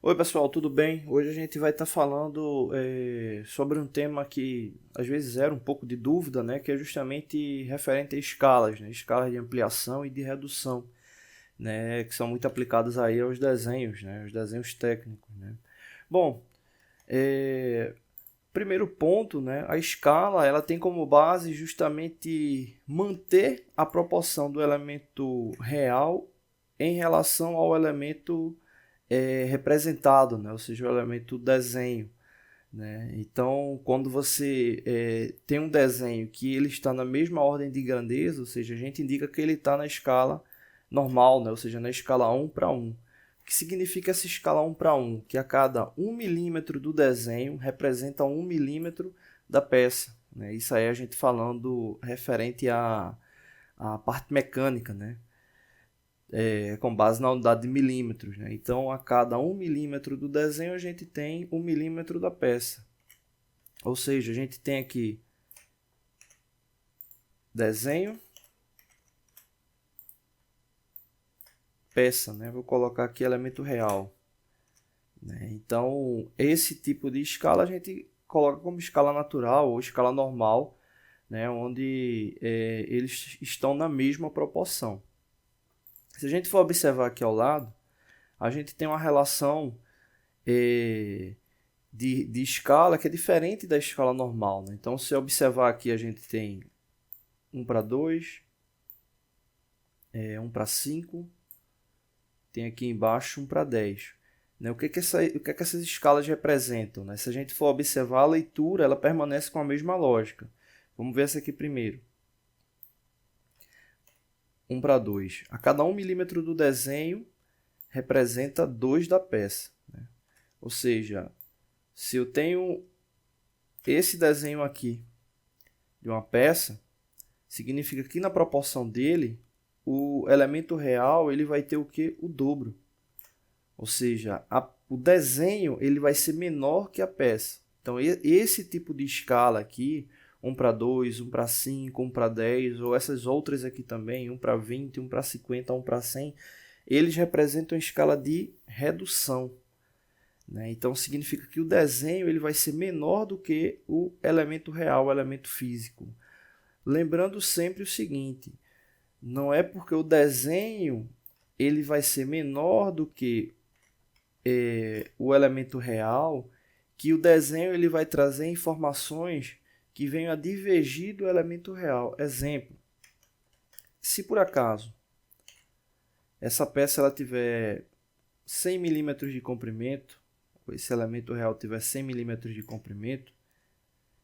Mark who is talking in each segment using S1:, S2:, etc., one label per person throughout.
S1: Oi pessoal, tudo bem? Hoje a gente vai estar falando sobre um tema que às vezes era um pouco de dúvida, né? Que é justamente referente a escalas, né? Escalas de ampliação e de redução, né? Que são muito aplicadas aí aos desenhos, né? Os desenhos técnicos, né? Bom, primeiro ponto, né? A escala ela tem como base justamente manter a proporção do elemento real em relação ao elemento representado, né? Ou seja, o elemento desenho. Né? Então, quando você tem um desenho que ele está na mesma ordem de grandeza, ou seja, a gente indica que ele está na escala normal, né? Ou seja, na escala 1:1. O que significa essa escala 1:1? Que a cada 1 milímetro do desenho representa 1 milímetro da peça. Né? Isso aí a gente falando referente à parte mecânica, né? Com base na unidade de milímetros. Né? Então, a cada 1 milímetro do desenho, a gente tem 1 milímetro da peça. Ou seja, a gente tem aqui desenho, peça. Né? Vou colocar aqui elemento real. Né? Então, esse tipo de escala a gente coloca como escala natural ou escala normal, né? Onde eles estão na mesma proporção. Se a gente for observar aqui ao lado, a gente tem uma relação de escala que é diferente da escala normal. Né? Então, se observar aqui, a gente tem 1:2, 1:5, tem aqui embaixo 1:10. Né? O que essas escalas representam? Né? Se a gente for observar, a leitura ela permanece com a mesma lógica. Vamos ver essa aqui primeiro. 1:2. A cada 1 milímetro do desenho representa 2 da peça. Né? Ou seja, se eu tenho esse desenho aqui de uma peça, significa que na proporção dele, o elemento real ele vai ter o que? O dobro. Ou seja, o desenho ele vai ser menor que a peça. Então, esse tipo de escala aqui, 1:2, 1:5, 1:10, ou essas outras aqui também, 1:20, 1:50, 1:100, eles representam a escala de redução. Né? Então, significa que o desenho ele vai ser menor do que o elemento real, o elemento físico. Lembrando sempre o seguinte, não é porque o desenho ele vai ser menor do que o elemento real que o desenho ele vai trazer informações que venham a divergir do elemento real. Exemplo, se por acaso essa peça ela tiver 100 milímetros de comprimento, ou esse elemento real tiver 100 milímetros de comprimento,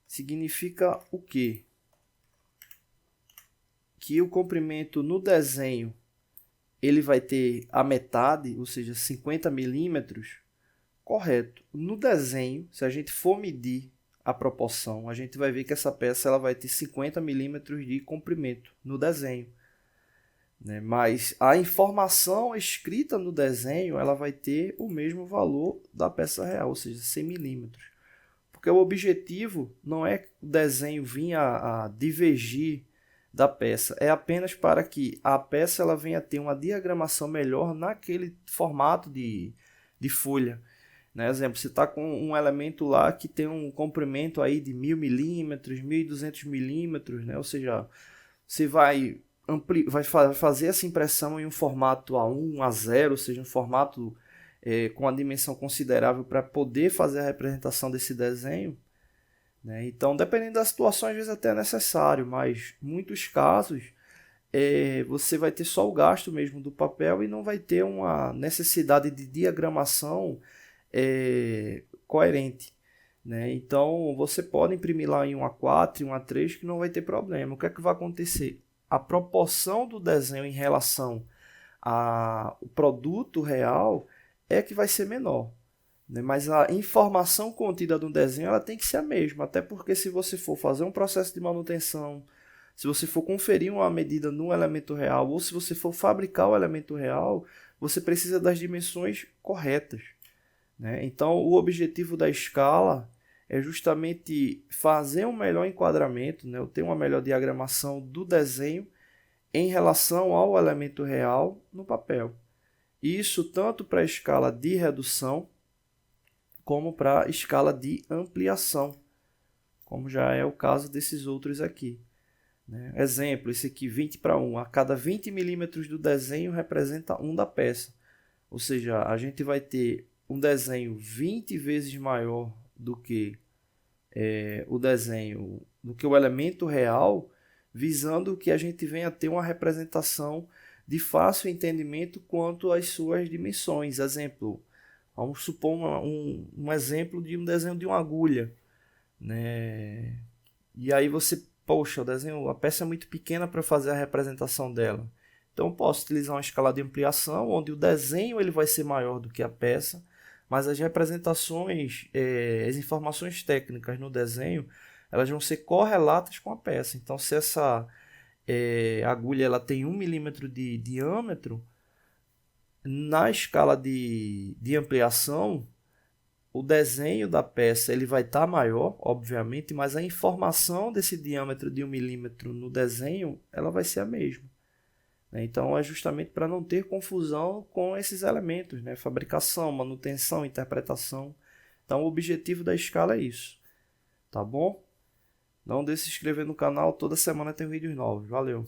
S1: significa o quê? Que o comprimento no desenho ele vai ter a metade, ou seja, 50 milímetros, correto. No desenho, se a gente for medir a proporção, a gente vai ver que essa peça ela vai ter 50 milímetros de comprimento no desenho. Né? Mas a informação escrita no desenho ela vai ter o mesmo valor da peça real, ou seja, 100 milímetros. Porque o objetivo não é o desenho vir a divergir da peça, é apenas para que a peça ela venha a ter uma diagramação melhor naquele formato de folha. Né? Exemplo, você está com um elemento lá que tem um comprimento aí de 1000 milímetros, 1200 milímetros, né? Ou seja, você vai fazer essa impressão em um formato A1, A0, ou seja, um formato com uma dimensão considerável para poder fazer a representação desse desenho. Né? Então, dependendo da situação, às vezes até é necessário, mas em muitos casos você vai ter só o gasto mesmo do papel e não vai ter uma necessidade de diagramação coerente. Né? Então, você pode imprimir lá em um A4 e um A3 que não vai ter problema. O que é que vai acontecer? A proporção do desenho em relação ao produto real é que vai ser menor. Né? Mas a informação contida no desenho ela tem que ser a mesma, até porque se você for fazer um processo de manutenção, se você for conferir uma medida no elemento real, ou se você for fabricar o elemento real, você precisa das dimensões corretas. Né? Então, o objetivo da escala é justamente fazer um melhor enquadramento, né? Ter uma melhor diagramação do desenho em relação ao elemento real no papel. Isso tanto para a escala de redução, como para escala de ampliação, como já é o caso desses outros aqui. Né? Exemplo, esse aqui 20:1. A cada 20 milímetros do desenho representa 1 da peça. Ou seja, a gente vai ter um desenho 20 vezes maior do que o desenho, do que o elemento real, visando que a gente venha a ter uma representação de fácil entendimento quanto às suas dimensões. Exemplo, vamos supor um exemplo de um desenho de uma agulha, né? E aí você, poxa, o desenho, a peça é muito pequena para fazer a representação dela. Então eu posso utilizar uma escala de ampliação, onde o desenho ele vai ser maior do que a peça, mas as representações, as informações técnicas no desenho, elas vão ser correlatas com a peça. Então se essa agulha ela tem 1 milímetro de diâmetro, na escala de ampliação, o desenho da peça ele vai estar maior, obviamente, mas a informação desse diâmetro de 1 milímetro no desenho ela vai ser a mesma. Então é justamente para não ter confusão com esses elementos, né? Fabricação, manutenção, interpretação. Então o objetivo da escala é isso. Tá bom? Não deixe de se inscrever no canal, toda semana tem vídeos novos. Valeu!